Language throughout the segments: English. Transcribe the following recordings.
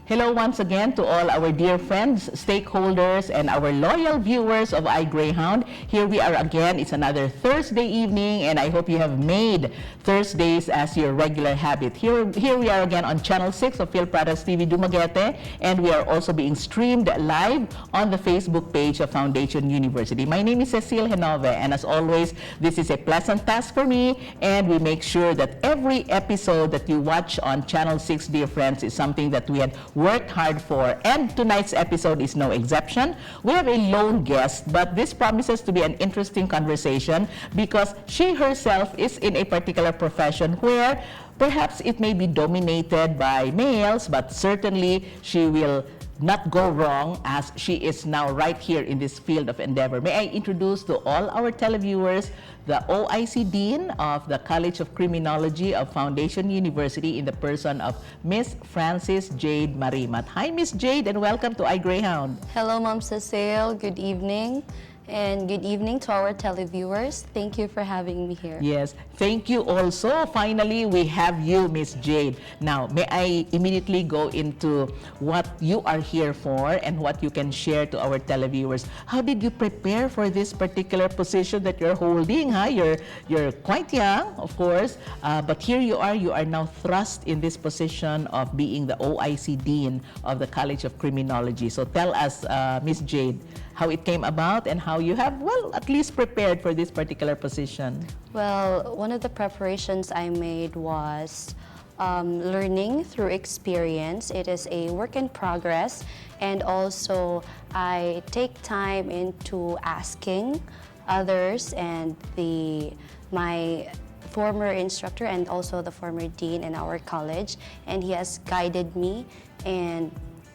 Hello once again to all our dear friends, stakeholders, and our loyal viewers of iGreyhound. Here we are again. It's another Thursday evening, and I hope you have made Thursdays as your regular habit. Here we are again on Channel 6 of Phil Pradas TV Dumaguete, and we are also being streamed live on the Facebook page of Foundation University. My name is Cecile Henove, and as always, this is a pleasant task for me, and we make sure that every episode that you watch on Channel 6, dear friends, is something that we had worked hard for, and tonight's episode is no exception. We have a lone guest, but this promises to be an interesting conversation because she herself is in a particular profession where perhaps it may be dominated by males, but certainly she will not go wrong as she is now right here in this field of endeavor. May I introduce to all our televiewers the OIC Dean of the College of Criminology of Foundation University in the person of Miss Frances Jade Marimat. Hi, Miss Jade, and welcome to iGreyhound. Hello, Ma'am Cecile. Good evening. And good evening to our televiewers. Thank you for having me here. Yes, thank you also. Finally, we have you, Miss Jade. Now, may I immediately go into what you are here for and what you can share to our televiewers. How did you prepare for this particular position that you're holding? Huh? You're quite young, of course, but here you are now thrust in this position of being the OIC Dean of the College of Criminology. So tell us, Miss Jade, how it came about and how you have, well, at least prepared for this particular position. Well, one of the preparations I made was learning through experience. It is a work in progress, and also I take time into asking others and my former instructor and also the former dean in our college, and he has guided me and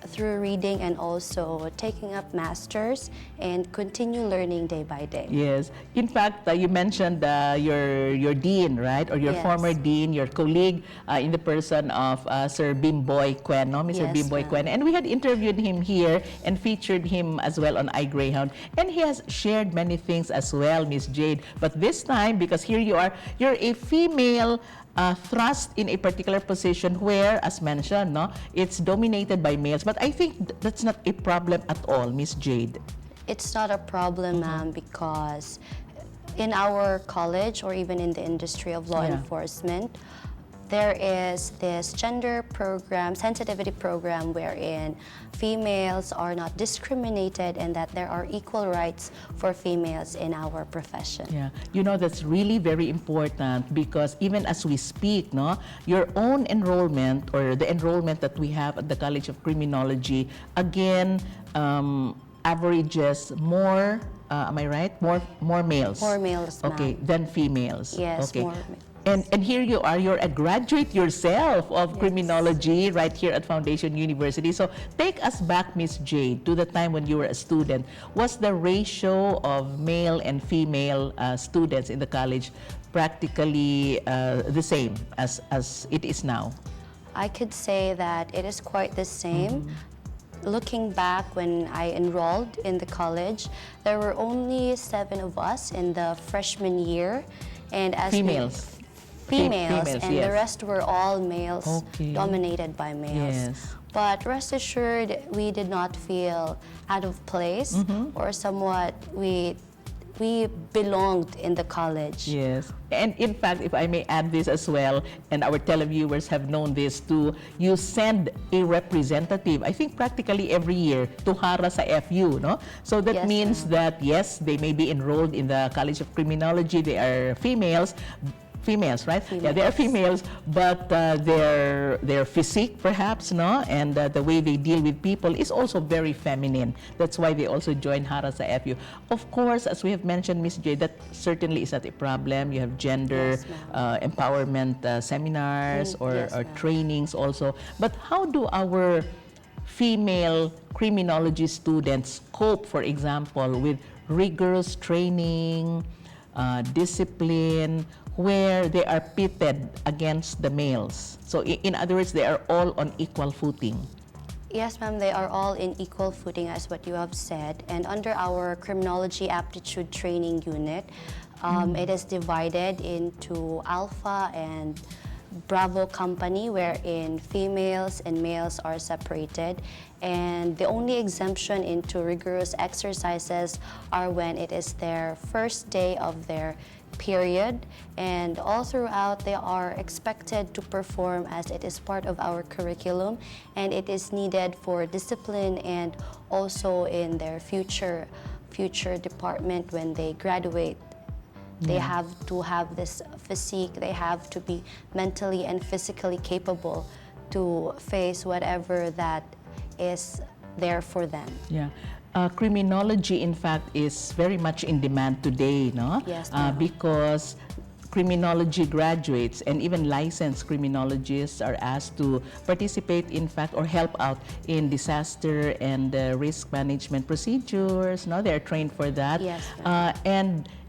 through reading and also taking up masters and continue learning day by day. Yes. In fact, you mentioned your dean, right? Or your Yes. former dean, your colleague in the person of Sir Bimboy Quen, no? Mr. Yes, Bimboy Quen. And we had interviewed him here and featured him as well on iGreyhound. And he has shared many things as well, Miss Jade. But this time, because here you are, you're a female thrust in a particular position where, as mentioned, no, it's dominated by males. But I think that's not a problem at all, Miss Jade. It's not a problem, ma'am, because in our college or even in the industry of law enforcement, there is this gender program, sensitivity program, wherein females are not discriminated and that there are equal rights for females in our profession. Yeah, you know, that's really very important because even as we speak, no, your own enrollment or the enrollment that we have at the College of Criminology, again, averages more, am I right? More males. More males, ma'am. Okay, than females. Yes, okay. more males. And here you are, you're a graduate yourself of criminology right here at Foundation University. So take us back, Miss Jade, to the time when you were a student. Was the ratio of male and female students in the college practically the same as it is now? I could say that it is quite the same. Looking back when I enrolled in the college, there were only 7 of us in the freshman year. And as Females. Females, and yes. the rest were all males, Okay. dominated by males. Yes. But rest assured, we did not feel out of place or somewhat we belonged in the college. Yes. And in fact, if I may add this as well, and our televiewers have known this too, you send a representative, I think practically every year, to Hara sa FU, no? So that Yes, means ma'am. that, yes, they may be enrolled in the College of Criminology, they are females, right? Yeah, they are females, but their physique, perhaps, no, and the way they deal with people is also very feminine. That's why they also join Hara sa FU. Of course, as we have mentioned, Miss J, that certainly is not a problem. You have gender Yes, empowerment seminars or Yes, ma'am. trainings also. But how do our female criminology students cope, for example, with rigorous training, discipline, where they are pitted against the males? So in other words, they are all on equal footing. Yes, ma'am, they are all in equal footing as what you have said. And under our criminology aptitude training unit, it is divided into alpha and Bravo company wherein females and males are separated, and the only exemption into rigorous exercises are when it is their first day of their period, and all throughout they are expected to perform as it is part of our curriculum, and it is needed for discipline and also in their future department when they graduate. They have to have this physique, they have to be mentally and physically capable to face whatever that is there for them. Yeah. Criminology, in fact, is very much in demand today, no? Yes, because criminology graduates and even licensed criminologists are asked to participate, in fact, or help out in disaster and risk management procedures. No, they're trained for that. Yes,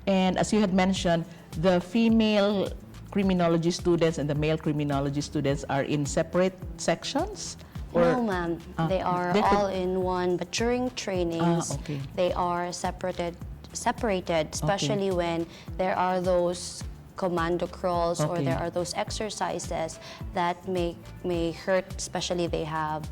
and as you had mentioned, the female criminology students and the male criminology students are in separate sections? No, ma'am. They are they all in one, but during trainings, okay. they are separated, especially when there are those commando crawls or there are those exercises that may hurt, especially they have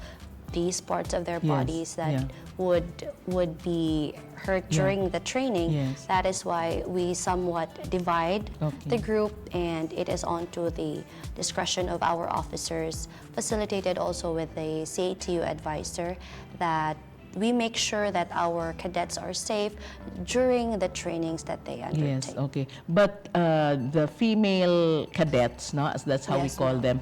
these parts of their bodies that would be hurt during the training. Yes. That is why we somewhat divide the group, and it is on to the discretion of our officers, facilitated also with the CATU advisor, that we make sure that our cadets are safe during the trainings that they undertake. Yes, okay. But the female cadets, no, as that's how we call them,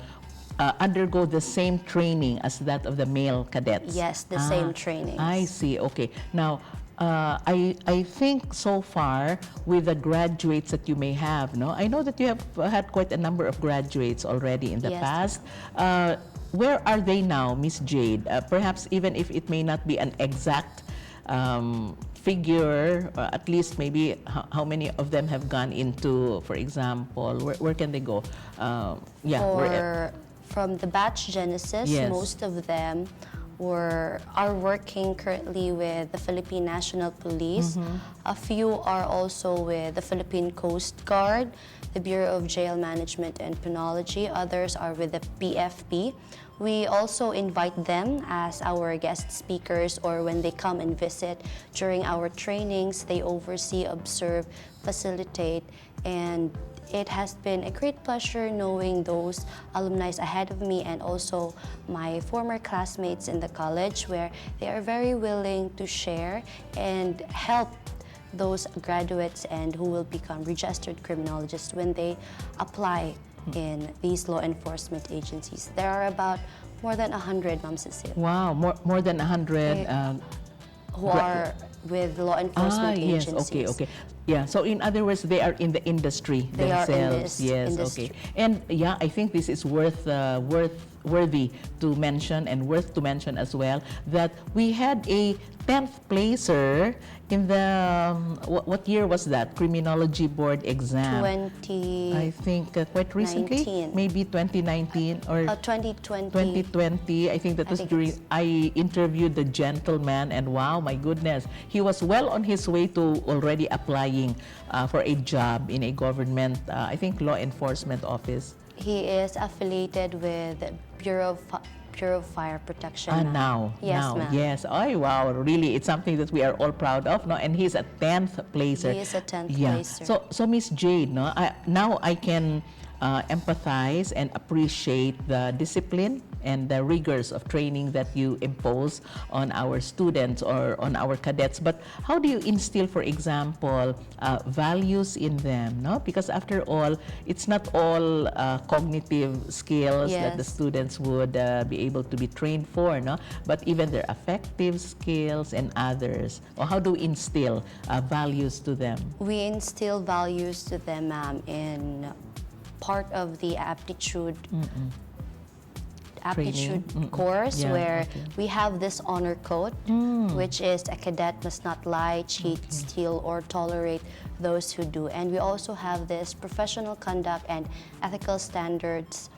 undergo the same training as that of the male cadets? Yes, the same trainings. I see, okay. Now, I think so far with the graduates that you may have, no? I know that you have had quite a number of graduates already in the past. Where are they now, Miss Jade? Perhaps even if it may not be an exact figure, at least maybe how many of them have gone into, for example, where can they go? From the batch Genesis, most of them are working currently with the Philippine National Police. A few are also with the Philippine Coast Guard, the Bureau of Jail Management and Penology. Others are with the PFP. We also invite them as our guest speakers, or when they come and visit during our trainings, they oversee, observe, facilitate, and it has been a great pleasure knowing those alumni ahead of me and also my former classmates in the college, where they are very willing to share and help those graduates and who will become registered criminologists when they apply in these law enforcement agencies. There are about more than 100, Ma'am Cecile. Wow, more than 100 who are with law enforcement agencies. Yes, okay. Yeah, so in other words, they are in the industry themselves. They are in this industry. Okay. And yeah, I think this is worthy to mention and worth to mention as well, that we had a 10th placer in the, what year was that? Criminology Board exam. I think quite recently, 19. maybe 2019 or 2020. 2020. I think that was during, I interviewed the gentleman, and wow, my goodness, he was well on his way to already applying for a job in a government, I think, law enforcement office. He is affiliated with Bureau of Fire Protection now. Yes, now. ma'am. Yes. Oh, wow. Really, it's something that we are all proud of, no? And he's a 10th placer. He is a 10th placer. So Miss Jade, no? Now I can empathize and appreciate the discipline and the rigors of training that you impose on our students or on our cadets. But how do you instill, for example, values in them? No, because after all, it's not all cognitive skills that the students would be able to be trained for, no? But even their affective skills and others. Or how do we instill values to them? We instill values to them, ma'am, in part of the aptitude course, where we have this honor code, which is a cadet must not lie, cheat, steal, or tolerate those who do. And we also have this professional conduct and ethical standards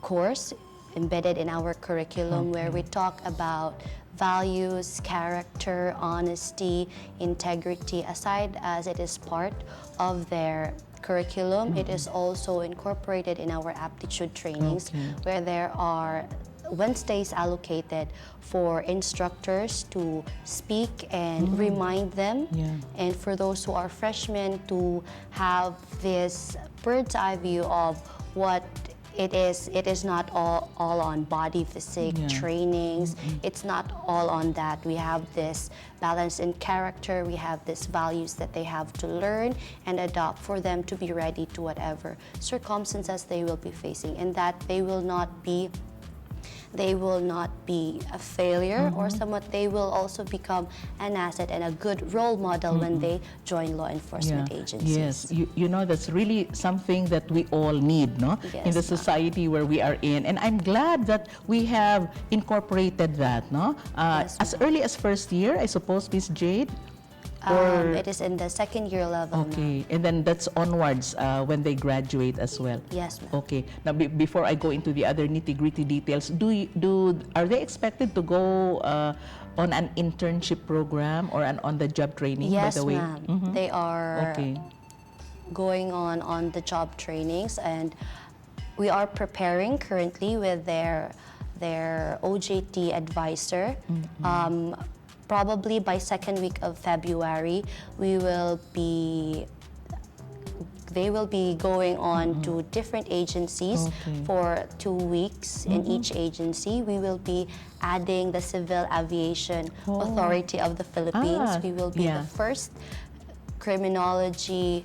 course embedded in our curriculum, where we talk about values, character, honesty, integrity, aside as it is part of their curriculum, it is also incorporated in our aptitude trainings, where there are Wednesdays allocated for instructors to speak and remind them, and for those who are freshmen to have this bird's eye view of what it is. It is not all on body physique trainings. It's not all on that. We have this balance in character. We have these values that they have to learn and adopt for them to be ready to whatever circumstances they will be facing, and that they will not be a failure or somewhat. They will also become an asset and a good role model when they join law enforcement agencies. Yes, you know, that's really something that we all need, no? Yes, in the society where we are in. And I'm glad that we have incorporated that, no? As early as first year, I suppose, Miss Jade? It is in the second year level Okay, now. and then that's onwards when they graduate as well. Yes, ma'am. Okay. Now, before I go into the other nitty-gritty details, are they expected to go on an internship program or an on-the-job training? Yes, by the way? ma'am. They are Okay. going on the job trainings, and we are preparing currently with their OJT advisor. Probably by second week of February, they will be going on to different agencies for 2 weeks. In each agency, we will be adding the Civil Aviation Authority of the Philippines. We will be the first criminology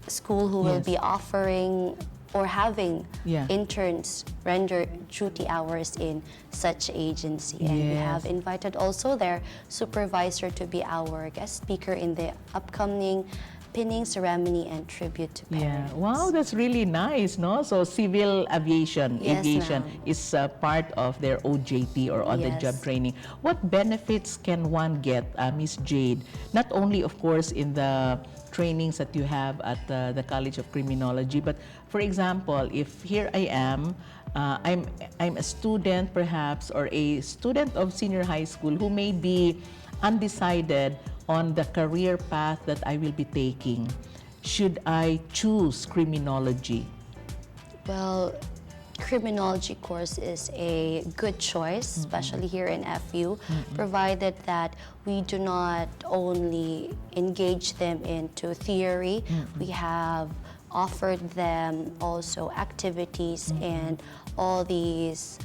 school who will be offering or having interns render duty hours in such agency. And we have invited also their supervisor to be our guest speaker in the upcoming pinning ceremony and tribute to parents. Yeah, wow, that's really nice, no? So civil aviation, Yes, ma'am. is part of their OJT or on-the-job training. What benefits can one get, Miss Jade? Not only, of course, in the trainings that you have at the College of Criminology, but for example, if here I am, I'm a student perhaps, or a student of senior high school who may be undecided on the career path that I will be taking. Should I choose criminology? Well, criminology course is a good choice, especially here in FU, provided that we do not only engage them into theory, we have offered them also activities and all these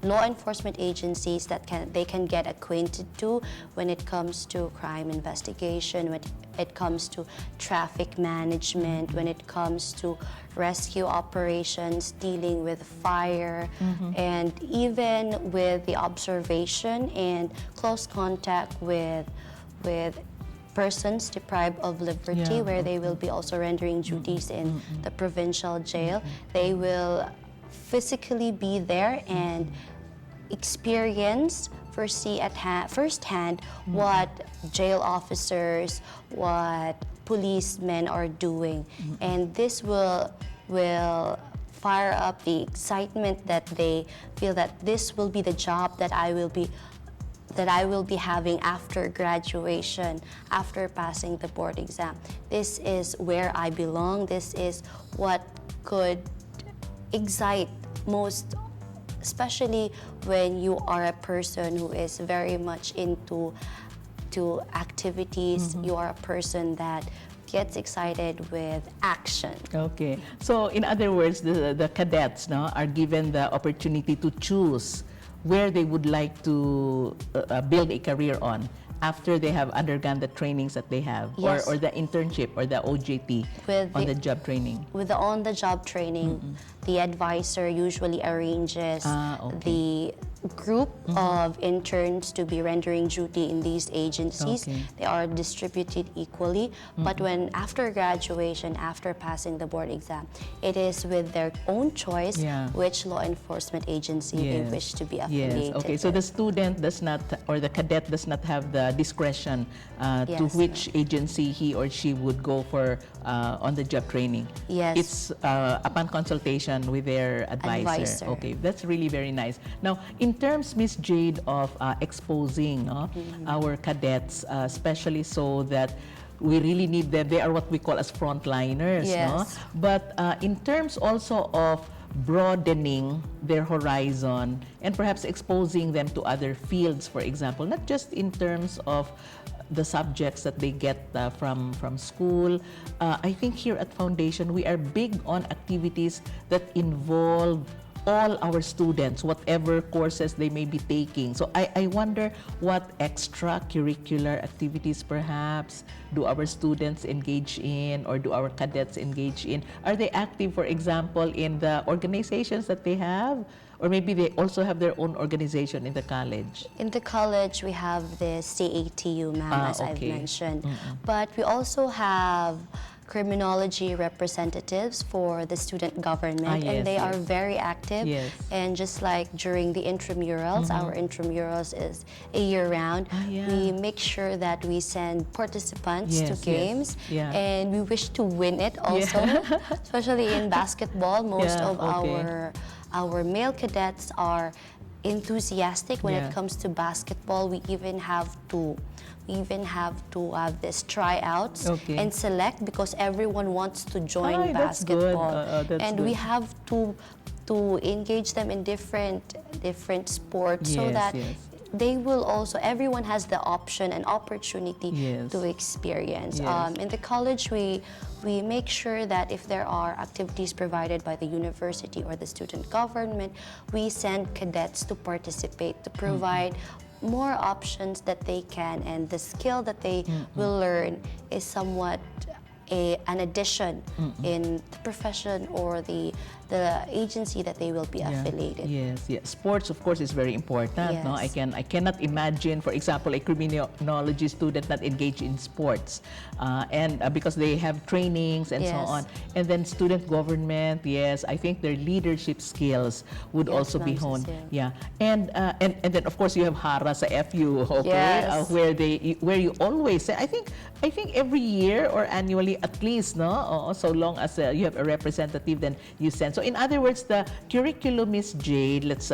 law enforcement agencies that they can get acquainted to when it comes to crime investigation, when it comes to traffic management, when it comes to rescue operations, dealing with fire, and even with the observation and close contact with persons deprived of liberty, where they will be also rendering duties in the provincial jail. They will physically be there and experience firsthand what jail officers, what policemen are doing, and this will fire up the excitement that they feel that this will be the job that I will be having after graduation, after passing the board exam. This is where I belong. This is what could excite most, especially when you are a person who is very much into activities. You are a person that gets excited with action. Okay. So in other words, the cadets are given the opportunity to choose where they would like to build a career on after they have undergone the trainings that they have, or the internship or the OJT, on-the-job training. With the on-the-job training, the advisor usually arranges the group of interns to be rendering duty in these agencies. They are distributed equally, but when after graduation, after passing the board exam, it is with their own choice which law enforcement agency they wish to be affiliated Okay, so the student does not, or the cadet does not have the discretion to which agency he or she would go for on-the-job training. Yes. It's upon consultation with their advisor. Okay, that's really very nice. Now, in terms, Miss Jade, of exposing our cadets, especially so that we really need them. They are what we call as frontliners, no? Yes. But in terms also of broadening their horizon and perhaps exposing them to other fields, for example, not just in terms of the subjects that they get from school. I think here at Foundation, we are big on activities that involve all our students, whatever courses they may be taking. So I wonder what extracurricular activities perhaps do our students engage in, or do our cadets engage in? Are they active, for example, in the organizations that they have? Or maybe they also have their own organization in the college? In the college, we have the CATU, ma'am, as I've okay. mentioned. But we also have criminology representatives for the student government, yes, and they are yes. very active. Yes. And just like during the intramurals, our intramurals is a year-round. yeah. We make sure that we send participants Yes, to yes. games, Yeah. and we wish to win it also, especially in basketball. Most Yeah, of okay. our male cadets are enthusiastic when Yeah. it comes to basketball. We even have to have this tryouts Okay. and select, because everyone wants to join Ay, that's good. basketball. That's and we good. have to engage them in different sports, so Yes, that yes. they will also, everyone has the option and opportunity Yes. to experience. Yes. In the college, we make sure that if there are activities provided by the university or the student government, we send cadets to participate, to provide more options that they can, and the skill that they will learn is somewhat an addition in the profession or the agency that they will be affiliated. Yes, yes. Sports, of course, is very important. No, Yes. I cannot imagine, for example, a criminology student not engaged in sports, and because they have trainings and so Yes. on. And then student government, yes, I think their leadership skills would Yes, also be ma'am, honed. Cecile. Yeah, and then of course you have Hara sa FU, okay, Yes. where you always say, I think every year or annually at least, no, so long as you have a representative, then you send. So in other words, the curriculum, Miss Jade, let's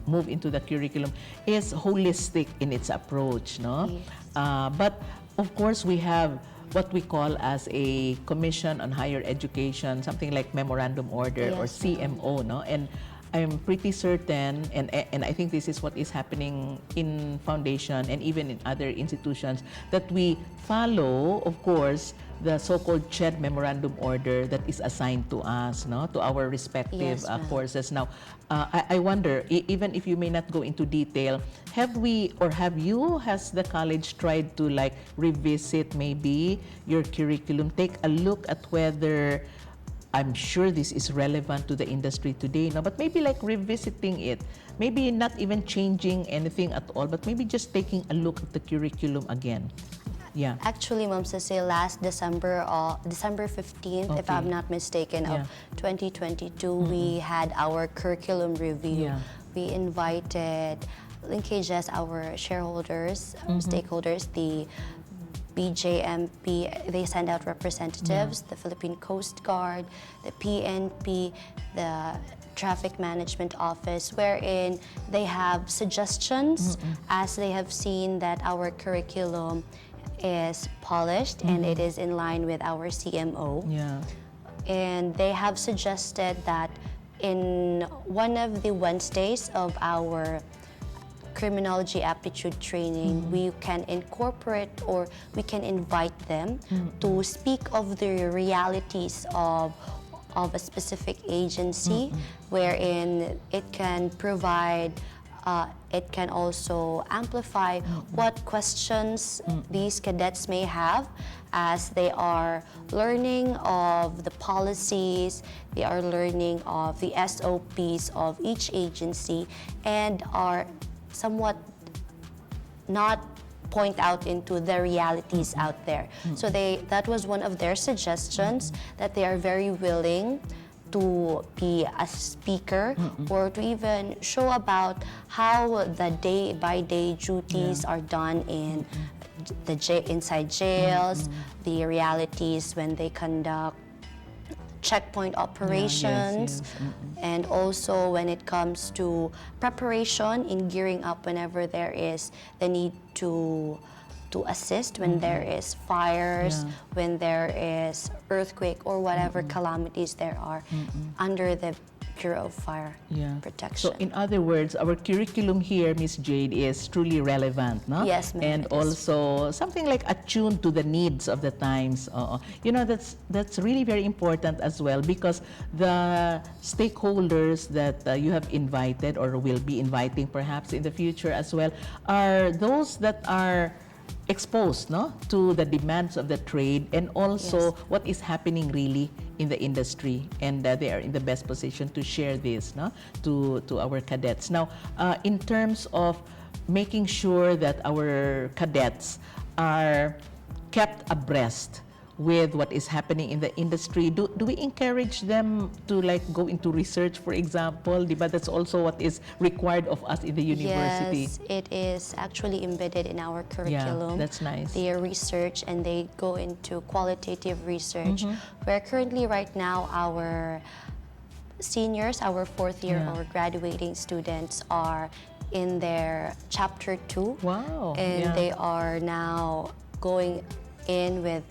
move into the curriculum, is holistic in its approach, no? Yes. But of course, we have what we call as a Commission on Higher Education, something like Memorandum Order, or Yes, ma'am. CMO, no? And I'm pretty certain, and I think this is what is happening in Foundation and even in other institutions, that we follow, of course, the so-called CHED Memorandum Order that is assigned to us, no, to our respective Yes, ma'am. courses. Now, I wonder, even if you may not go into detail, have we, or have you, has the college tried to like revisit maybe your curriculum, take a look at whether, I'm sure this is relevant to the industry today, no? But maybe like revisiting it, maybe not even changing anything at all, but maybe just taking a look at the curriculum again. Yeah. Actually, Ma'am Cecile, last December 15th, if Okay. I'm not mistaken, Yeah. of 2022, we had our curriculum review. Yeah. We invited linkages, our shareholders, stakeholders, the BJMP, they send out representatives, the Philippine Coast Guard, the PNP, the Traffic Management Office, wherein they have suggestions as they have seen that our curriculum is polished and it is in line with our CMO. Yeah. And they have suggested that in one of the Wednesdays of our criminology aptitude training, we can incorporate, or we can invite them to speak of the realities of a specific agency, wherein it can provide, it can also amplify what questions these cadets may have as they are learning of the policies, they are learning of the SOPs of each agency, and are somewhat not point out into the realities out there. So that was one of their suggestions, that they are very willing to be a speaker or to even show about how the day-by-day duties are done in inside jails, the realities when they conduct checkpoint operations, and also when it comes to preparation in gearing up whenever there is the need to to assist when there is fires, Yeah. when there is earthquake or whatever calamities there are under the Bureau of Fire Protection. So in other words, our curriculum here, Miss Jade, is truly relevant, no? Yes, ma'am, And it is. also something like attuned to the needs of the times. You know, that's really very important as well, because the stakeholders that you have invited or will be inviting perhaps in the future as well are those that are exposed, no, to the demands of the trade, and also what is happening really in the industry, and they are in the best position to share this, no, to our cadets. Now, in terms of making sure that our cadets are kept abreast with what is happening in the industry, do we encourage them to like go into research, for example? Diba, that's also what is required of us in the university. Yes, it is actually embedded in our curriculum. Yeah, that's nice. They research and they go into qualitative research. Where currently right now our seniors, our fourth year or graduating students are in their chapter 2. Wow. And they are now going in with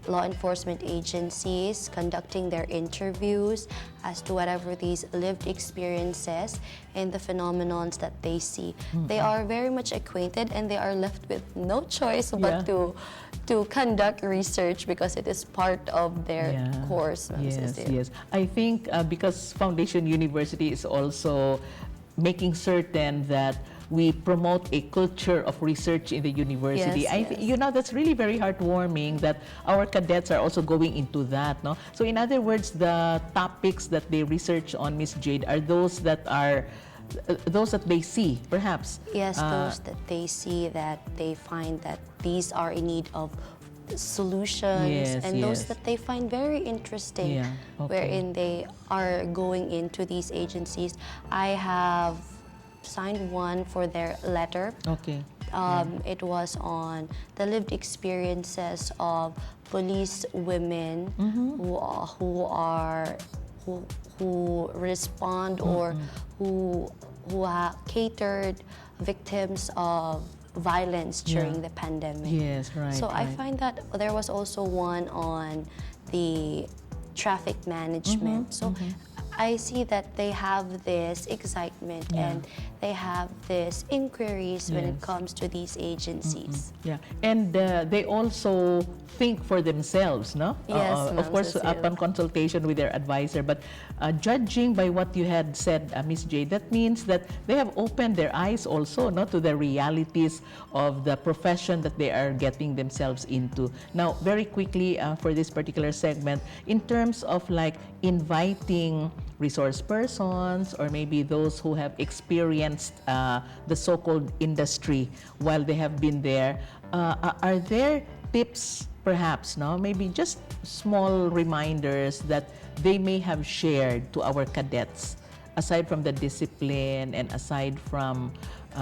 law enforcement agencies, conducting their interviews as to whatever these lived experiences and the phenomenons that they see. They are very much acquainted and they are left with no choice but to conduct research because it is part of their course. Yes. I think because Foundation University is also making certain that we promote a culture of research in the university. You know, that's really very heartwarming that our cadets are also going into that, no? So in other words, the topics that they research on, Miss Jade, are those that they see, perhaps. Yes, those that they see, that they find that these are in need of solutions, and those that they find very interesting, wherein they are going into these agencies. I have signed one for their letter. It was on the lived experiences of police women who respond or who catered victims of violence during the pandemic. Yes, right. So I find that there was also one on the traffic management. So I see that they have this excitement and they have this inquiries when it comes to these agencies. And they also think for themselves, no? Yes, of course, upon consultation with their advisor. But judging by what you had said, Miss Jade, that means that they have opened their eyes also, no, to the realities of the profession that they are getting themselves into. Now, very quickly for this particular segment, in terms of like inviting resource persons or maybe those who have experienced the so-called industry while they have been there, are there tips perhaps, no? Maybe just small reminders that they may have shared to our cadets, aside from the discipline and aside from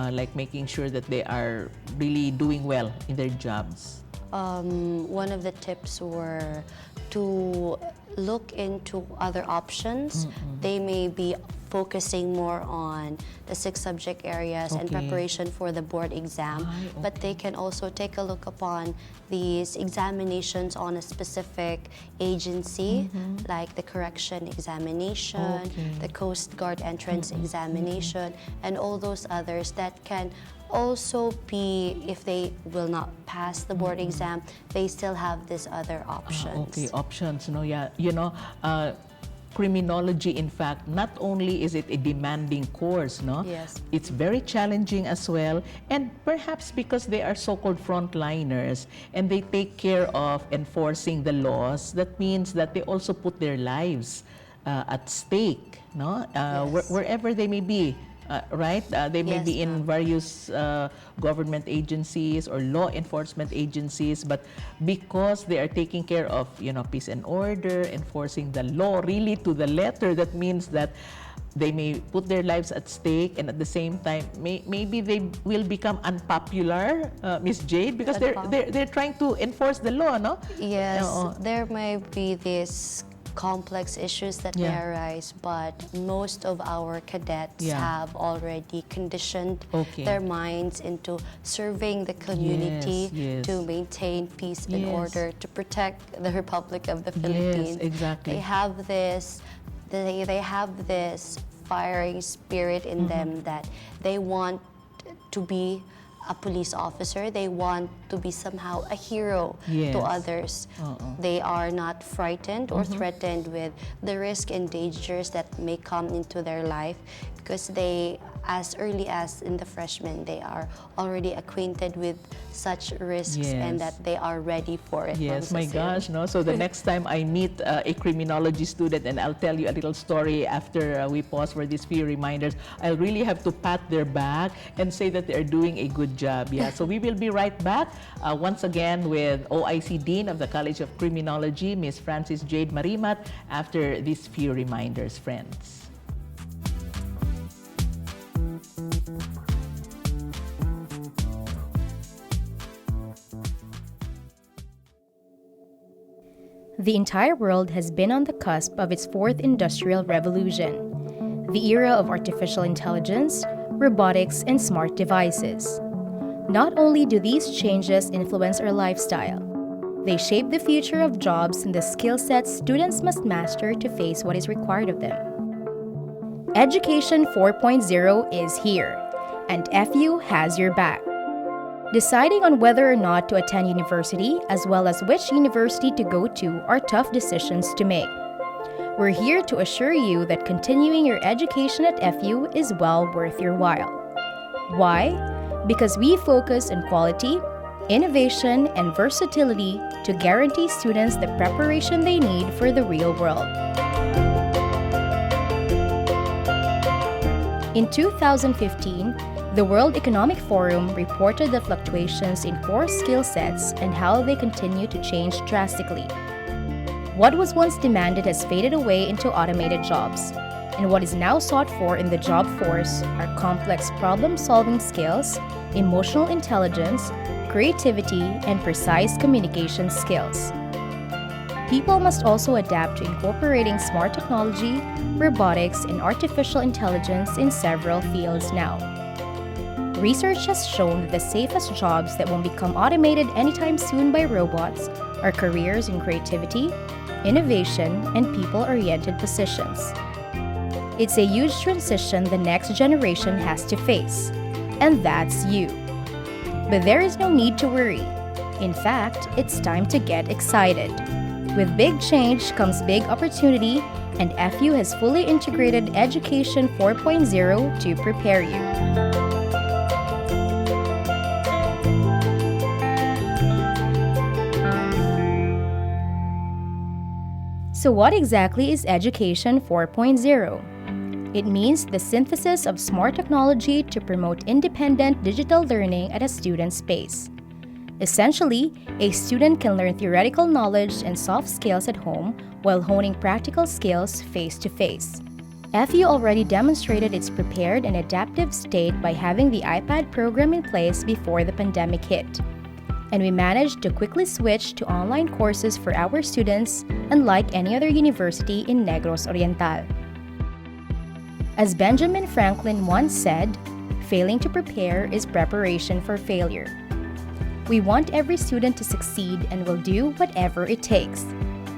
like making sure that they are really doing well in their jobs? One of the tips were to look into other options. They may be focusing more on the 6 subject areas and preparation for the board exam, but they can also take a look upon these examinations on a specific agency, like the correction examination, the Coast Guard entrance examination, and all those others that can also be, if they will not pass the board exam, they still have these other options. Options, no? Yeah, you know, criminology, in fact, not only is it a demanding course, no? Yes. It's very challenging as well, and perhaps because they are so-called frontliners and they take care of enforcing the laws, that means that they also put their lives at stake, no? Wherever they may be. Right? They may be in various government agencies or law enforcement agencies, but because they are taking care of, you know, peace and order, enforcing the law really to the letter, that means that they may put their lives at stake, and at the same time, maybe they will become unpopular, Miss Jade, because they're trying to enforce the law, no? Yes, there may be this complex issues that may arise, but most of our cadets have already conditioned their minds into serving the community to maintain peace and order, to protect the Republic of the Philippines. Exactly. They have this firing spirit in them that they want to be a police officer. They want to be somehow a hero to others. They are not frightened or threatened with the risk and dangers that may come into their life, because they, as early as in the freshman, they are already acquainted with such risks and that they are ready for it. Yes, my gosh, no? So the next time I meet a criminology student, and I'll tell you a little story after we pause for these few reminders, I'll really have to pat their back and say that they're doing a good job. Yeah, so we will be right back once again with OIC Dean of the College of Criminology, Ms. Francis Jade Marimat, after these few reminders, friends. The entire world has been on the cusp of its fourth industrial revolution, the era of artificial intelligence, robotics, and smart devices. Not only do these changes influence our lifestyle, they shape the future of jobs and the skill sets students must master to face what is required of them. Education 4.0 is here, and FU has your back. Deciding on whether or not to attend university, as well as which university to go to, are tough decisions to make. We're here to assure you that continuing your education at FU is well worth your while. Why? Because we focus on quality, innovation, and versatility to guarantee students the preparation they need for the real world. In 2015, the World Economic Forum reported the fluctuations in core skill sets and how they continue to change drastically. What was once demanded has faded away into automated jobs, and what is now sought for in the job force are complex problem-solving skills, emotional intelligence, creativity, and precise communication skills. People must also adapt to incorporating smart technology, robotics, and artificial intelligence in several fields now. Research has shown that the safest jobs that won't become automated anytime soon by robots are careers in creativity, innovation, and people-oriented positions. It's a huge transition the next generation has to face, and that's you. But there is no need to worry. In fact, it's time to get excited. With big change comes big opportunity, and FU has fully integrated Education 4.0 to prepare you. So what exactly is Education 4.0? It means the synthesis of smart technology to promote independent digital learning at a student's pace. Essentially, a student can learn theoretical knowledge and soft skills at home while honing practical skills face-to-face. FU already demonstrated its prepared and adaptive state by having the iPad program in place before the pandemic hit. And we managed to quickly switch to online courses for our students, unlike any other university in Negros Oriental. As Benjamin Franklin once said, failing to prepare is preparation for failure. We want every student to succeed and will do whatever it takes.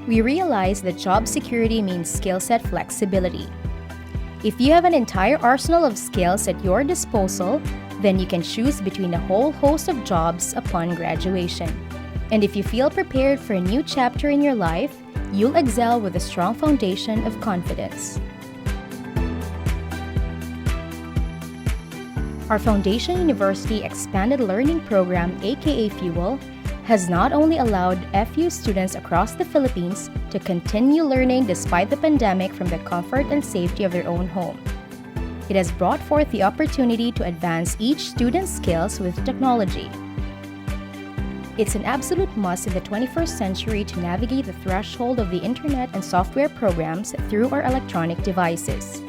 We realize that job security means skill set flexibility. If you have an entire arsenal of skills at your disposal, then you can choose between a whole host of jobs upon graduation. And if you feel prepared for a new chapter in your life, you'll excel with a strong foundation of confidence. Our Foundation University Expanded Learning Program, aka FUEL, has not only allowed FU students across the Philippines to continue learning despite the pandemic from the comfort and safety of their own home. It has brought forth the opportunity to advance each student's skills with technology. It's an absolute must in the 21st century to navigate the threshold of the internet and software programs through our electronic devices.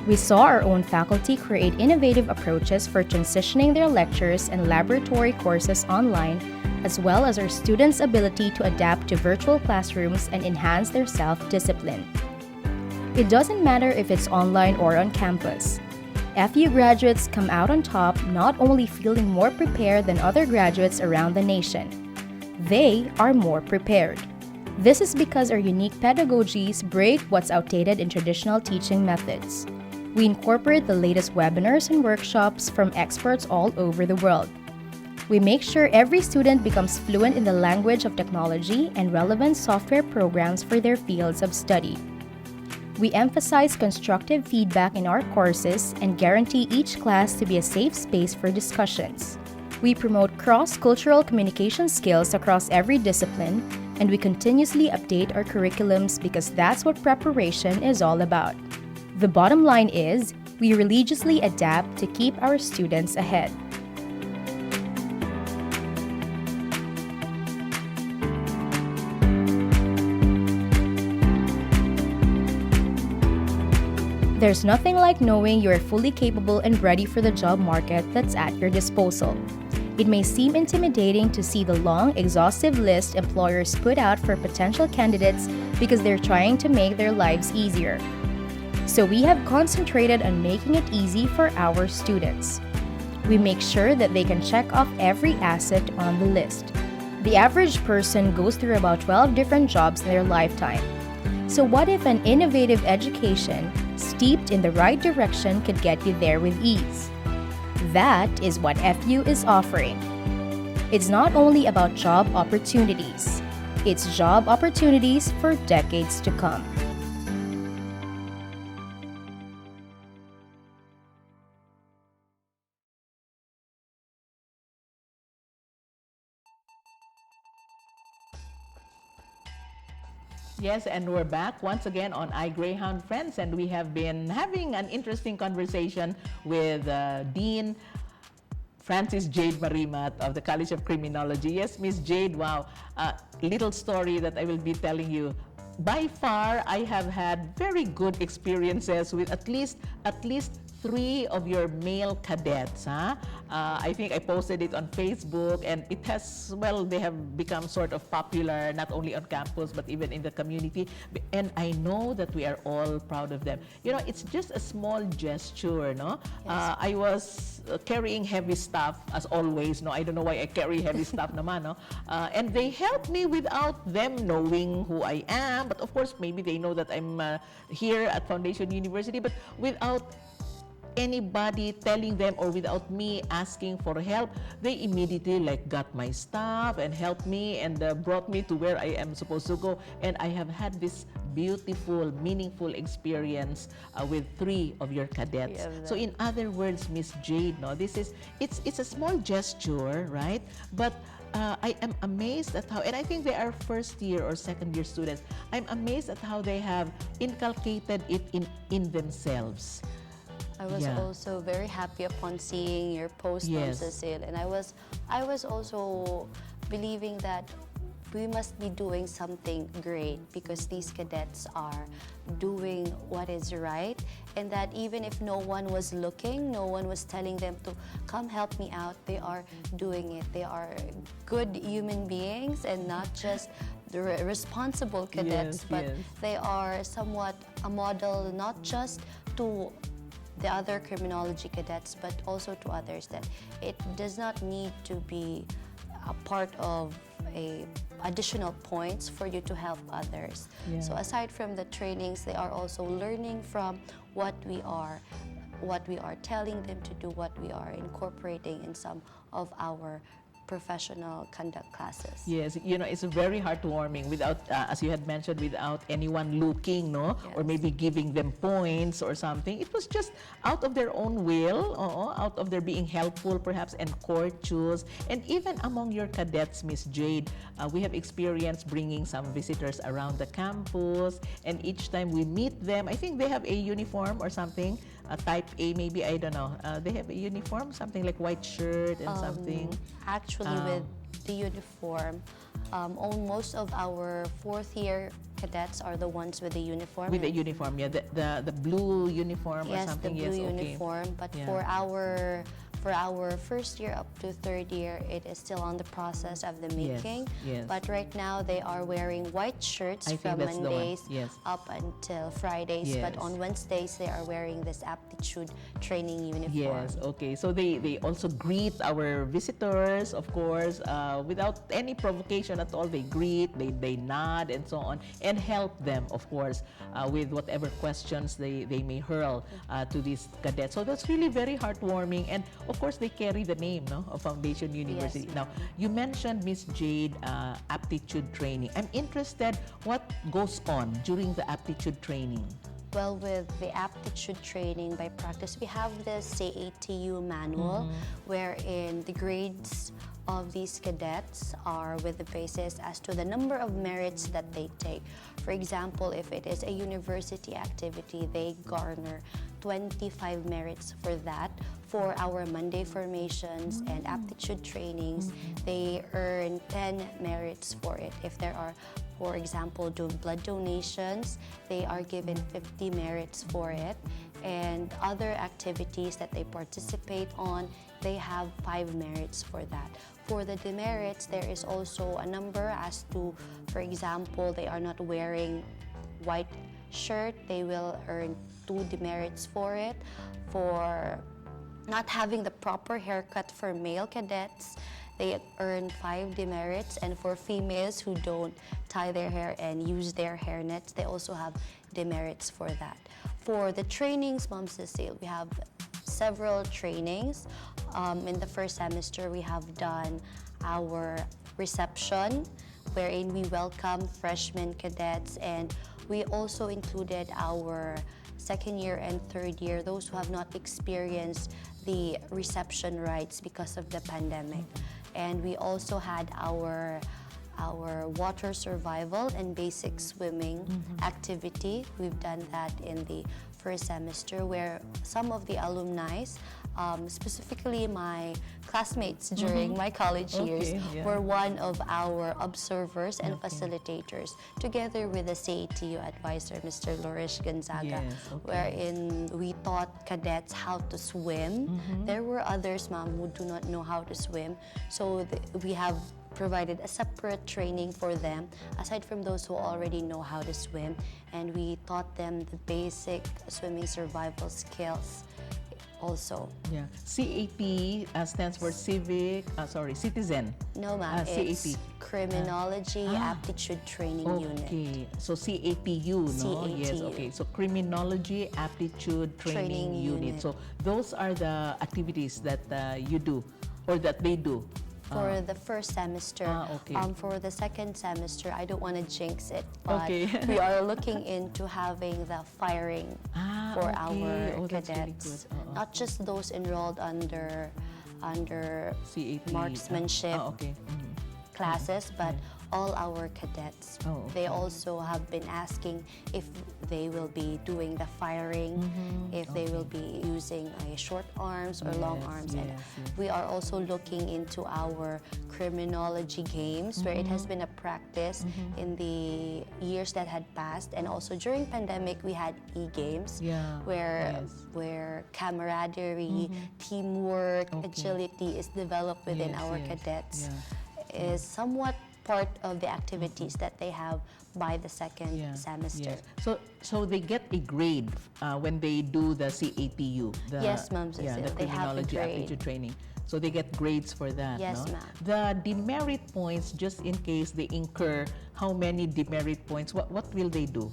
We saw our own faculty create innovative approaches for transitioning their lectures and laboratory courses online as well as our students' ability to adapt to virtual classrooms and enhance their self-discipline. It doesn't matter if it's online or on campus. FU graduates come out on top not only feeling more prepared than other graduates around the nation. They are more prepared. This is because our unique pedagogies break what's outdated in traditional teaching methods. We incorporate the latest webinars and workshops from experts all over the world. We make sure every student becomes fluent in the language of technology and relevant software programs for their fields of study. We emphasize constructive feedback in our courses and guarantee each class to be a safe space for discussions. We promote cross-cultural communication skills across every discipline, and we continuously update our curriculums because that's what preparation is all about. The bottom line is, we religiously adapt to keep our students ahead. There's nothing like knowing you are fully capable and ready for the job market that's at your disposal. It may seem intimidating to see the long, exhaustive list employers put out for potential candidates because they're trying to make their lives easier. So we have concentrated on making it easy for our students. We make sure that they can check off every asset on the list. The average person goes through about 12 different jobs in their lifetime. So what if an innovative education steeped in the right direction could get you there with ease? That is what FU is offering. It's not only about job opportunities. It's job opportunities for decades to come. Yes, and we're back once again on iGreyhound, friends, and we have been having an interesting conversation with Dean Francis Jade Marimat of the College of Criminology. Yes, Miss Jade, wow, little story that I will be telling you. By far, I have had very good experiences with at least 3 of your male cadets. I think I posted it on Facebook, and it has, well, they have become sort of popular, not only on campus, but even in the community. And I know that we are all proud of them. You know, it's just a small gesture, no? Yes. I was carrying heavy stuff, as always, no? I don't know why I carry heavy stuff naman, no? And they helped me without them knowing who I am. But of course, maybe they know that I'm here at Foundation University, but without anybody telling them or without me asking for help, they immediately got my stuff and helped me and brought me to where I am supposed to go. And I have had this beautiful, meaningful experience with 3 of your cadets. So in other words, Miss Jade, no, it's a small gesture, right? But I am amazed at how, and I think they are first year or second year students, I'm amazed at how they have inculcated it in themselves. I was also very happy upon seeing your post on Cecile, and I was also believing that we must be doing something great because these cadets are doing what is right, and that even if no one was looking, no one was telling them to come help me out, they are doing it. They are good human beings and not just the responsible cadets, but they are somewhat a model not just to the other criminology cadets, but also to others, that it does not need to be a part of additional points for you to help others. So aside from the trainings, they are also learning from what we are telling them to do, what we are incorporating in some of our professional conduct classes. Yes, you know, it's very heartwarming without, as you had mentioned, without anyone looking, no? Or maybe giving them points or something. It was just out of their own will, out of their being helpful perhaps and courteous. And even among your cadets, Miss Jade, we have experienced bringing some visitors around the campus, and each time we meet them, I think they have a uniform or something, a type A maybe, I don't know. They have a uniform, something like white shirt and something. Actually, with the uniform, most of our 4th year cadets are the ones with the uniform. With the uniform, the blue uniform or yes, something. The blue uniform. But for our For our first year up to third year, it is still on the process of the Yes, making. yes. But right now, they are wearing white shirts I think from that's the one, Mondays yes. up until Fridays. But Yes. on Wednesdays, they are wearing this aptitude training uniform. Yes, okay. So they also greet our visitors, of course, without any provocation at all. They greet, they nod, and so on, and help them, of course, with whatever questions they may hurl to these cadets. So that's really very heartwarming. And of course, they carry the name, no, of Foundation University. Yes. Now, you mentioned, Miss Jade, aptitude training. I'm interested, what goes on during the aptitude training? Well, with the aptitude training by practice, we have the CATU manual, wherein the grades of these cadets are with the basis as to the number of merits that they take. For example, if it is a university activity, they garner 25 merits for that. For our Monday formations and aptitude trainings, they earn 10 merits for it. If there are, for example, blood donations, they are given 50 merits for it. And other activities that they participate on, they have 5 merits for that. For the demerits, there is also a number as to, for example, they are not wearing white shirt, they will earn 2 demerits for it. For not having the proper haircut for male cadets, they earn 5 demerits. And for females who don't tie their hair and use their hairnets, they also have demerits for that. For the trainings, Ma'am Cecile, we have several trainings. In the first semester, we have done our reception, wherein we welcome freshman cadets, and we also included our second year and third year, those who have not experienced the reception rites because of the pandemic. And we also had our water survival and basic swimming activity. We've done that in the first semester, where some of the alumni, specifically my classmates during my college years, were one of our observers and facilitators, together with the CATU advisor, Mr. Lorish Gonzaga, wherein we taught cadets how to swim. There were others, ma'am, who do not know how to swim, so we have provided a separate training for them, aside from those who already know how to swim, and we taught them the basic swimming survival skills also. Yeah. CAP stands for citizen. No, ma'am, it's CAP. Criminology Aptitude Training Unit. Okay, so CAPU, no? CATU. Yes, okay. So Criminology Aptitude Training Unit. So those are the activities that you do, or that they do. For the first semester. Okay. For the second semester, I don't want to jinx it, but Okay. we are looking into having the firing for okay. our That's really cadets. good. Not just those enrolled under CAP. marksmanship Okay. classes, but all our cadets. Oh, okay. They also have been asking if they will be doing the firing, if they will be using short arms or long arms. And we are also looking into our criminology games, where it has been a practice in the years that had passed, and also during pandemic we had e-games, where camaraderie, teamwork, agility is developed within our cadets. Is somewhat part of the activities that they have by the second semester. Yes. So they get a grade when they do the CAPU. Yes, ma'am. Yeah, the they have a Criminology grade. Aptitude Training. So they get grades for that, Yes, no? ma'am. The demerit points, just in case they incur how many demerit points, what will they do?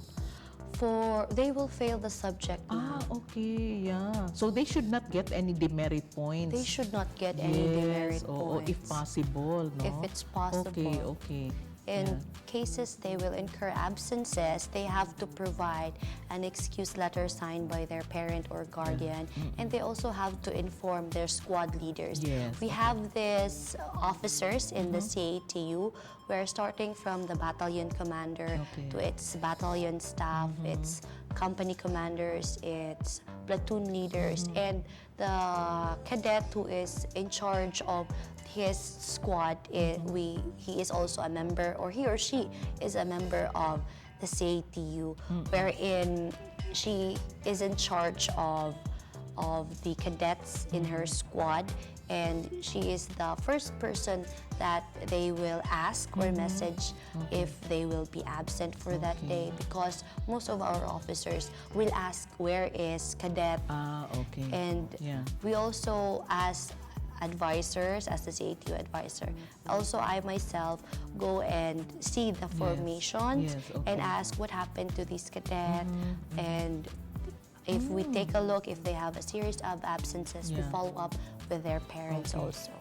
They will fail the subject, ma'am. Okay, yeah. So they should not get any demerit points. They should not get any demerit points. If possible, no? If it's possible. Okay. In cases they will incur absences, they have to provide an excuse letter signed by their parent or guardian, and they also have to inform their squad leaders. Yes, We have these officers in the CATU, where starting from the battalion commander to its battalion staff, its company commanders, its platoon leaders, and the cadet who is in charge of his squad, he is also a member, or he or she is a member of the CATU, wherein she is in charge of of the cadets in her squad, and she is the first person that they will ask or message if they will be absent for that day, because most of our officers will ask, where is cadet? Okay. And we also, as advisors, as the CATU advisor, also I myself go and see the formation and ask what happened to this cadet, and if we take a look, if they have a series of absences, we follow up with their parents also.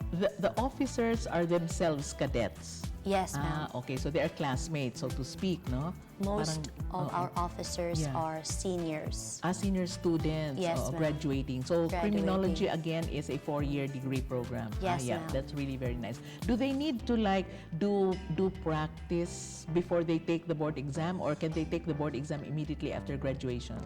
The officers are themselves cadets? Yes, ma'am. Okay, so they are classmates, so to speak, no? Most of our officers are seniors. Senior students, Yes, ma'am. graduating. So Graduating. criminology, again, is a 4-year degree program. Yes, Yeah, ma'am. that's really very nice. Do they need to do practice before they take the board exam, or can they take the board exam immediately after graduation?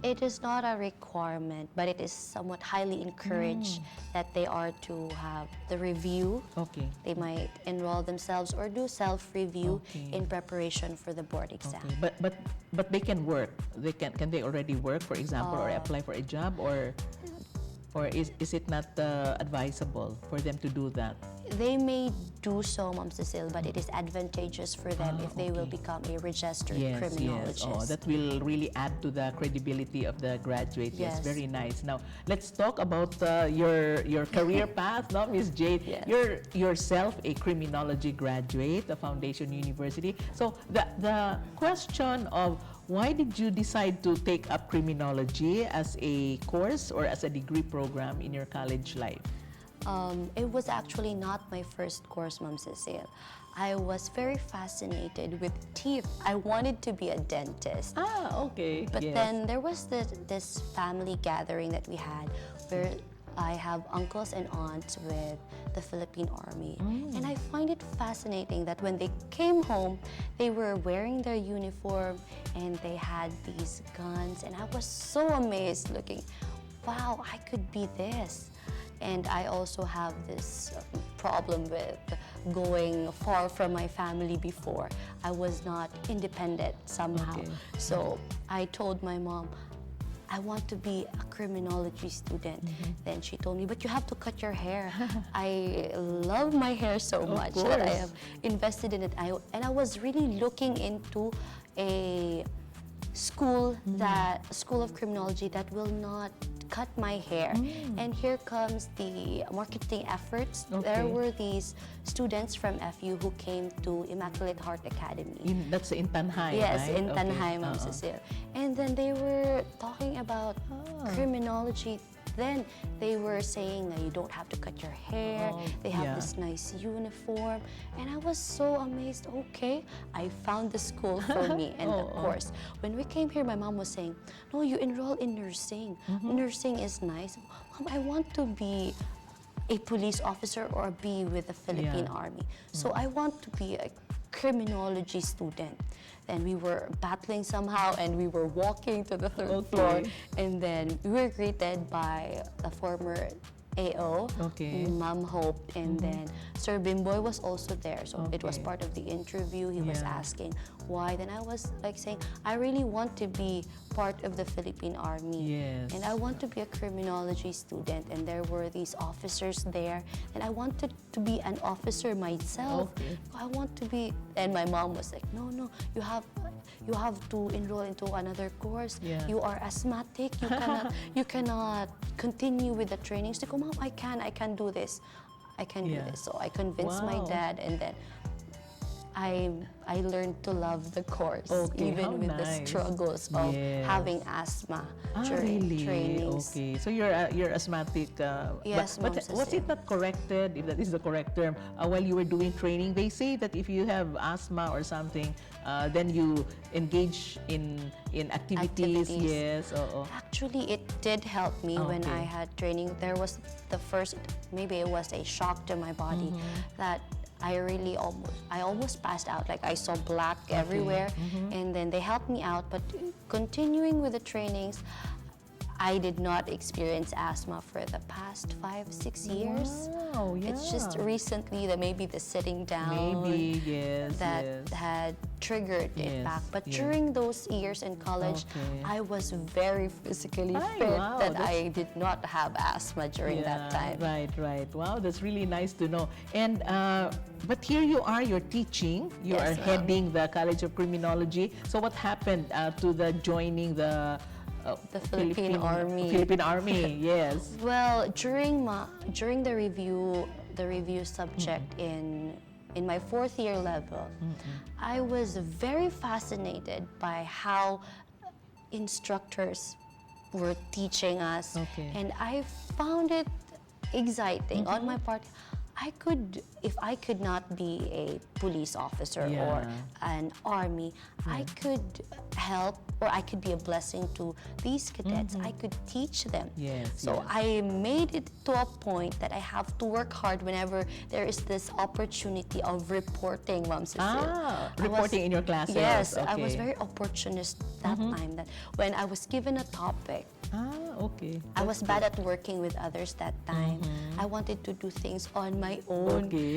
It is not a requirement, but it is somewhat highly encouraged that they are to have the review. Okay. They might enroll themselves or do self-review in preparation for the board exam. Okay. But they can work. Can they already work, for example, or apply for a job, or is it not advisable for them to do that? They may do so, Ma'am Cecile, but it is advantageous for them if they will become a registered criminologist. Yes. Oh, that will really add to the credibility of the graduate. Yes, very nice. Now, let's talk about your career path, no, Miss Jade? Yes. You're yourself a criminology graduate of Foundation University. So the question of why did you decide to take up criminology as a course or as a degree program in your college life? It was actually not my first course, Ma'am Cecile. I was very fascinated with teeth. I wanted to be a dentist. Okay. But then there was this family gathering that we had where I have uncles and aunts with the Philippine Army. And I find it fascinating that when they came home, they were wearing their uniform and they had these guns. And I was so amazed looking, wow, I could be this. And I also have this problem with going far from my family before. I was not independent somehow. So I told my mom, I want to be a criminology student. Then she told me, but you have to cut your hair. I love my hair so much that I have invested in it. And I was really looking into a school of criminology that will not cut my hair. And here comes the marketing efforts. There were these students from FU who came to Immaculate Heart Academy. That's in Tanhay, Yes, right? in Tanhay, Ma'am Cecile. And then they were talking about criminology. Then they were saying that you don't have to cut your hair. They have this nice uniform. And I was so amazed. Okay, I found the school for me. And of course, when we came here, my mom was saying, no, you enroll in nursing. Nursing is nice. Mom, I want to be a police officer or be with the Philippine Army. So I want to be a criminology student. Then we were battling somehow and we were walking to the third floor, and then we were greeted by the former AO, Ma'am Hope, and then Sir Bimboy was also there. So it was part of the interview. He was asking why. Then I was like saying, I really want to be part of the Philippine Army. And I want to be a criminology student. And there were these officers there. And I wanted to be an officer myself. I want to be, and my mom was like, no, you have to enroll into another course. You are asthmatic. You cannot continue with the trainings. Like, oh, Mom, I can do this. I can do this. So I convinced my dad, and then I learned to love the course, even with the struggles of having asthma during trainings. Okay, so you're asthmatic. Yes, but was it not corrected, if that is the correct term, while you were doing training? They say that if you have asthma or something, then you engage in activities. Yes. Actually, it did help me when I had training. There was the first, maybe it was a shock to my body that I almost passed out. Like I saw black everywhere, and then they helped me out. But continuing with the trainings, I did not experience asthma for the past 5-6 years. Wow, yeah. It's just recently that maybe the sitting down Maybe, yes, that yes. had triggered it Yes, back. But yes. during those years in college, Okay. I was very physically Ay, fit wow, that that's- I did not have asthma during that time. Right, right. Wow, that's really nice to know. And but here you are, you're teaching, you Yes, are ma'am. heading the College of Criminology. So what happened to the joining the Philippine Army. Philippine Army, yes. Well, during the review subject in my 4th year level, I was very fascinated by how instructors were teaching us, Okay. and I found it exciting on my part. If I could not be a police officer Yeah. or an army, I could help, or I could be a blessing to these cadets. I could teach them. Yes, So yes. I made it to a point that I have to work hard whenever there is this opportunity of reporting, Ma'am Cecile. Reporting in your classes. Yes, I was Okay. very opportunist that time, that when I was given a topic, Okay. I was bad at working with others that time. I wanted to do things on my own. Okay.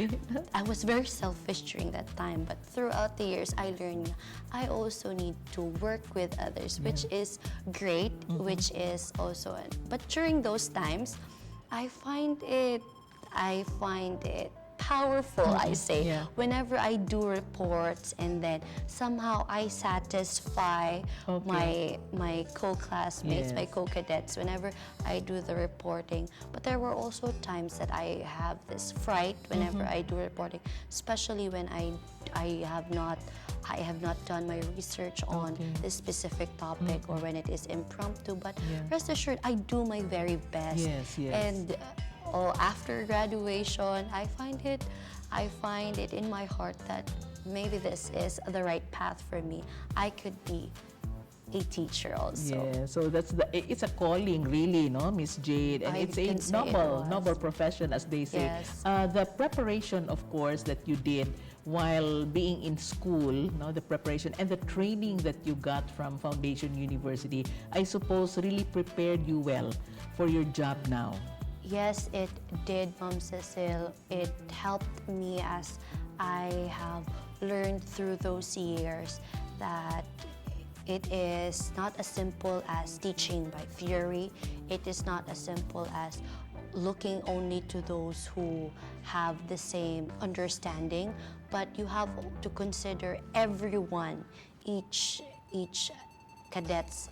I was very selfish during that time, but throughout the years, I learned I also need to work with others, which is great, which is also. But during those times, I find it powerful, I say, Yeah. whenever I do reports and then somehow I satisfy Okay. my co-classmates, my Yes. co-cadets whenever I do the reporting. But there were also times that I have this fright whenever I do reporting, especially when I have not done my research on Okay. this specific topic, or when it is impromptu. But Yeah. rest assured, I do my very best. Yes, yes. And after graduation, I find it in my heart that maybe this is the right path for me. I could be a teacher also. Yeah, so it's a calling really, no, Miss Jade, and I it's a can say it was. noble profession, as they say. Yes. The preparation, of course, that you did while being in school, no, the preparation and the training that you got from Foundation University, I suppose really prepared you well for your job now. Yes, it did, Ma'am Cecile. It helped me as I have learned through those years that it is not as simple as teaching by theory. It is not as simple as looking only to those who have the same understanding, but you have to consider everyone, each cadet's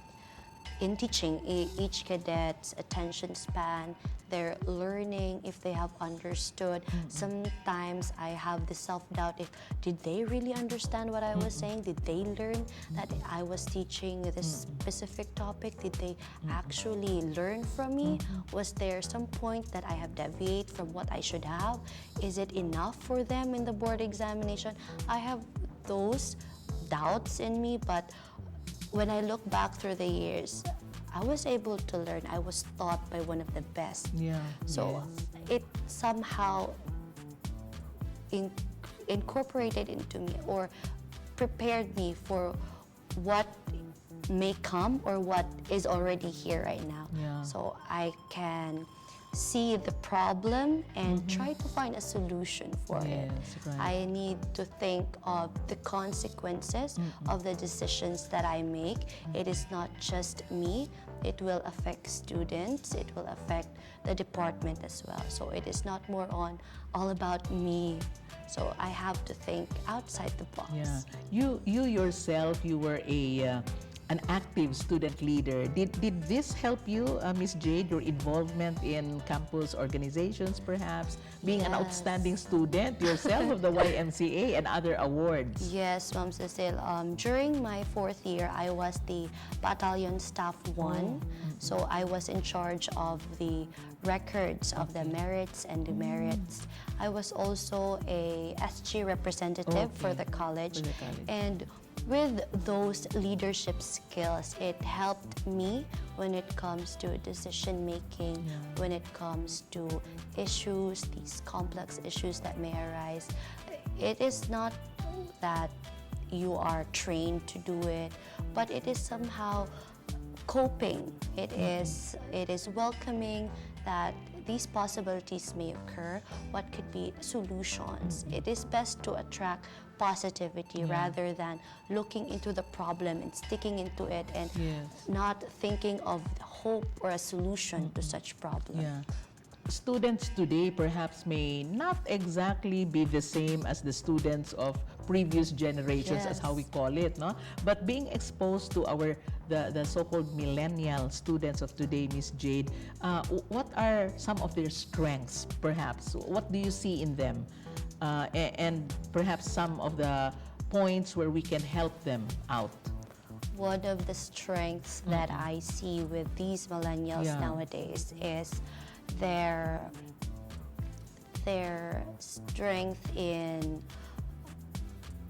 in teaching, each cadet's attention span, their learning, if they have understood. Sometimes I have the self-doubt if did they really understand what I was saying? Did they learn that I was teaching this specific topic? Did they actually learn from me? Was there some point that I have deviated from what I should have? Is it enough for them in the board examination? I have those doubts in me, but when I look back through the years, I was able to learn. I was taught by one of the best. Yeah. So it somehow incorporated into me or prepared me for what may come or what is already here right now. Yeah. So I can see the problem and try to find a solution for it. Yes, right. I need to think of the consequences of the decisions that I make. It is not just me. It will affect students. It will affect the department as well. So it is not more on all about me. So I have to think outside the box. Yeah. You yourself, you were an active student leader. Did this help you, Miss Jade, your involvement in campus organizations perhaps, being an Yes. outstanding student yourself of the YMCA and other awards? Yes, Ma'am Cecile. During my 4th year, I was the Battalion Staff 1. So I was in charge of the records of the merits and demerits. I was also a SG representative for the college. For the college. And with those leadership skills, it helped me when it comes to decision making, when it comes to issues, these complex issues that may arise. It is not that you are trained to do it, but it is somehow coping. It is welcoming that these possibilities may occur. What could be solutions? It is best to attract positivity rather than looking into the problem and sticking into it and not thinking of hope or a solution to such problem. Yeah. Students today perhaps may not exactly be the same as the students of previous generations, as how we call it, no? But being exposed to the so-called millennial students of today, Miss Jade, what are some of their strengths, perhaps? What do you see in them? And perhaps some of the points where we can help them out. One of the strengths that I see with these millennials nowadays is their strength in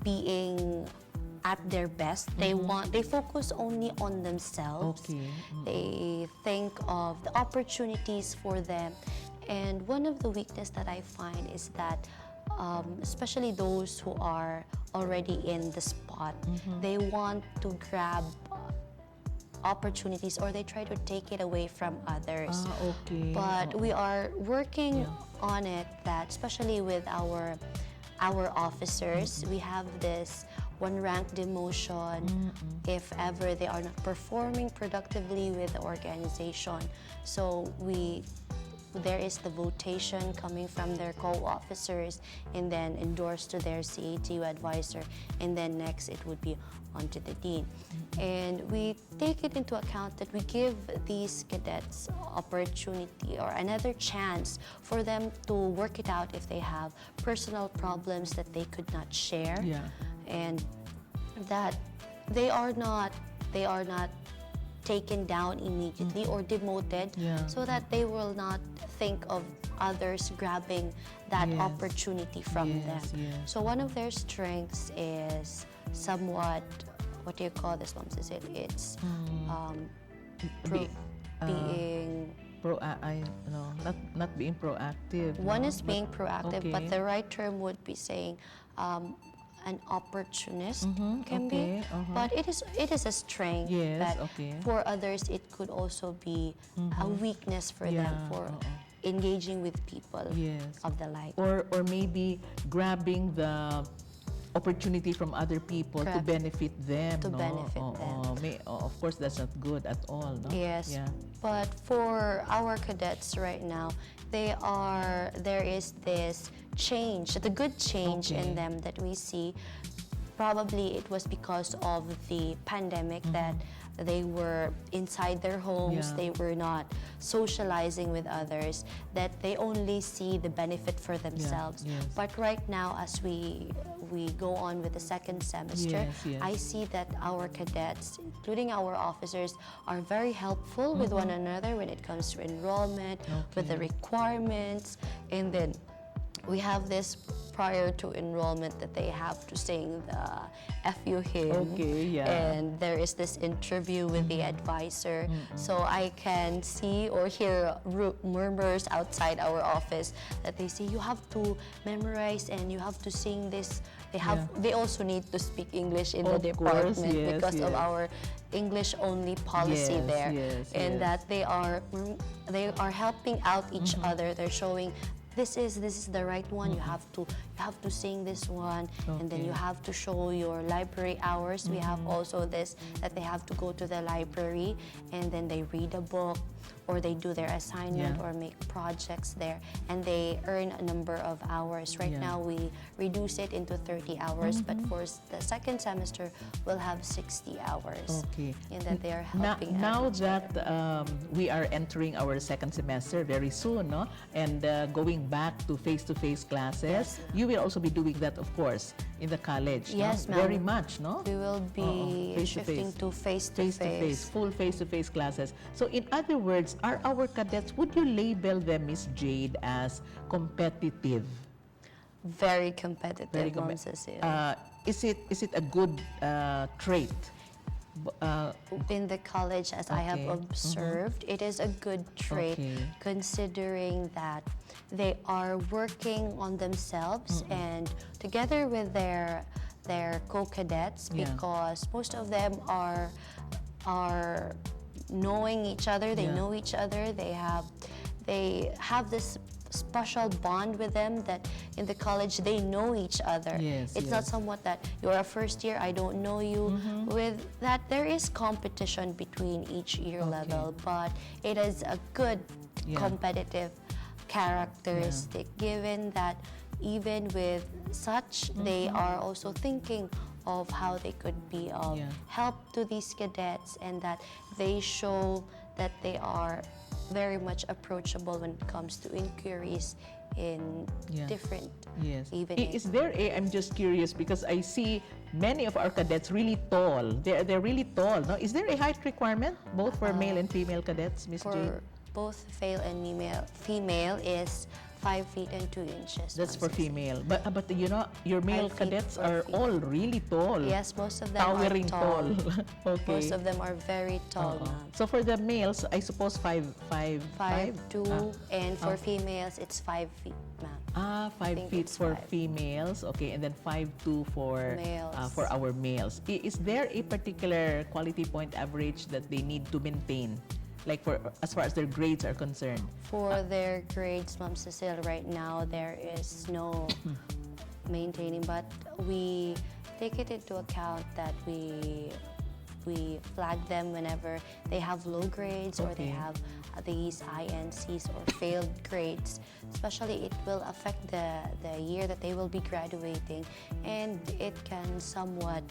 being at their best. They focus only on themselves. They think of the opportunities for them. And one of the weakness that I find is that especially those who are already in the spot, they want to grab opportunities or they try to take it away from others. But we are working on it, that especially with our officers, we have this one rank demotion if ever they are not performing productively with the organization. So there is the votation coming from their co-officers and then endorsed to their CATU advisor, and then next it would be onto the dean. And we take it into account that we give these cadets opportunity or another chance for them to work it out if they have personal problems that they could not share, and that they are not taken down immediately or demoted, so that they will not think of others grabbing that opportunity from them. So one of their strengths is somewhat, what do you call this, Mom? Is it? It's being not being proactive. One is being proactive, but the right term would be saying an opportunist can be, but it is a strength that for others it could also be a weakness for them for engaging with people of the like, or maybe grabbing the opportunity from other people to benefit them. Of course, that's not good at all. No? Yes, but for our cadets right now, there is this change, the good change in them that we see. Probably it was because of the pandemic that they were inside their homes, they were not socializing with others, that they only see the benefit for themselves. But right now, as we go on with the second semester, I see that our cadets, including our officers, are very helpful with one another when it comes to enrollment, with the requirements, and then we have this prior to enrollment that they have to sing the FU hymn. And there is this interview with the advisor. So I can see or hear murmurs outside our office that they say, you have to memorize and you have to sing this. They also need to speak English in the department because of our English only policy and that they are helping out each other. They're showing this is the right one. You have to sing this one, and then you have to show your library hours. We have also this that they have to go to the library and then they read a book or they do their assignment or make projects there, and they earn a number of hours. Right now we reduce it into 30 hours, but for the second semester we'll have 60 hours. And that they are helping now that we are entering our second semester very soon, no? And going back to face-to-face classes, you will also be doing that, of course, in the college. Yes, no? Very much, no? We will be shifting to face-to-face, full face-to-face classes. So in other words, are our cadets, would you label them, Miss Jade, as competitive? Very competitive, Ma'am Cecilia. Is it a good trait? In the college, as I have observed, it is a good trait considering that they are working on themselves and together with their co-cadets, because most of them are knowing each other. They Yeah. know each other. They have this special bond with them that in the college they know each other. Yes, it's not yes. somewhat that you're a first year, I don't know you. With that, there is competition between each year level, but it is a good Yeah. competitive characteristic, given that even with such, they are also thinking of how they could be of Yeah. help to these cadets, and that they show that they are very much approachable when it comes to inquiries in Yeah. different Yes. evening. Is there a, I'm just curious because I see many of our cadets really tall. They're really tall. No? Is there a height requirement both for male and female cadets, Miss Jade? For both male and female is 5 feet and 2 inches. That's for Ma'am Cecily. female. But you know, your male 5 feet cadets for are female. all really tall. Yes, most of them Towering are tall. Okay. Most of them are very tall, Oo. ma'am. So for the males, I suppose 5'2", 5'2", and for females, it's 5 feet, ma'am. 5 think feet it's for 5. females, okay, and then 5'2" Males. for our males. Is there a particular quality point average that they need to maintain, like for as far as their grades are concerned? For their grades, Ma'am Cecile, right now there is no maintaining, but we take it into account that we flag them whenever they have low grades or they Okay. have these INCs or failed grades. Especially, it will affect the year that they will be graduating, and it can somewhat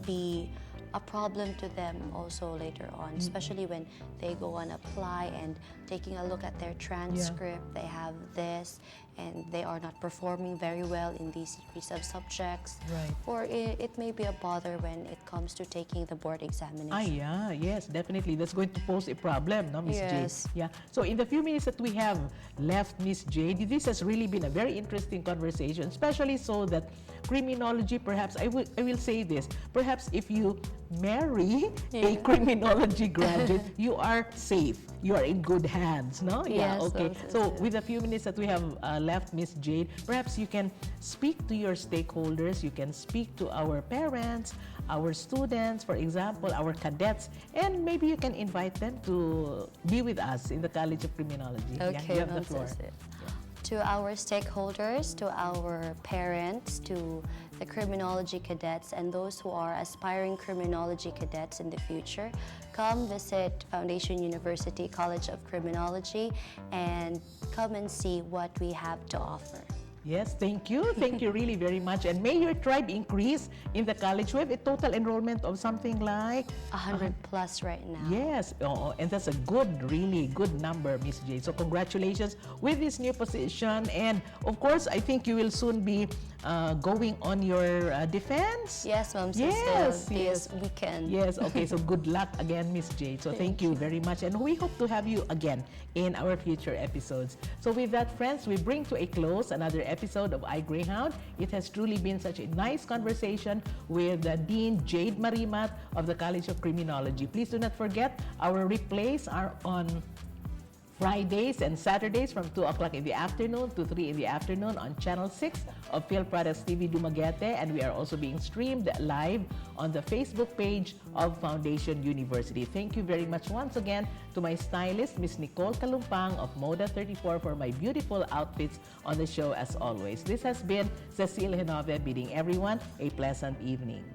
be a problem to them also later on, especially when they go and apply and taking a look at their transcript. They have this and they are not performing very well in these series of subjects. Right. Or it may be a bother when it comes to taking the board examination. Yeah, yes, definitely. That's going to pose a problem, no, Miss Yes. Jade? Yeah. So in the few minutes that we have left, Miss Jade, this has really been a very interesting conversation, especially so that criminology, perhaps, I will say this, perhaps if you marry a criminology graduate, you are safe. You are in good hands, no? Yeah, Yes, okay. that's So it. with the few minutes that we have left, Miss Jade, perhaps you can speak to your stakeholders, you can speak to our parents, our students, for example, our cadets, and maybe you can invite them to be with us in the College of Criminology. Yeah, Okay, you have the Ma'am floor. Cecile. To our stakeholders, to our parents, to the criminology cadets, and those who are aspiring criminology cadets in the future, come visit Foundation University College of Criminology and come and see what we have to offer. Yes, thank you. Thank you really very much. And may your tribe increase in the college. We have a total enrollment of something like 100 plus right now. Yes, and that's a good, really good number, Miss Jade. So congratulations with this new position. And of course, I think you will soon be going on your defense. Yes, Ma'am Cecile, Yes, this yes. weekend. Yes, okay, so good luck again, Miss Jade. So thank you very much. And we hope to have you again in our future episodes. So with that, friends, we bring to a close another episode of iGreyhound. It has truly been such a nice conversation with Dean Jade Marimat of the College of Criminology. Please do not forget, our replays are on Fridays and Saturdays from 2 o'clock in the afternoon to 3 in the afternoon on Channel 6 of Phil Products TV Dumaguete, and we are also being streamed live on the Facebook page of Foundation University. Thank you very much once again to my stylist, Miss Nicole Kalumpang of Moda 34 for my beautiful outfits on the show as always. This has been Cecile Henove bidding everyone a pleasant evening.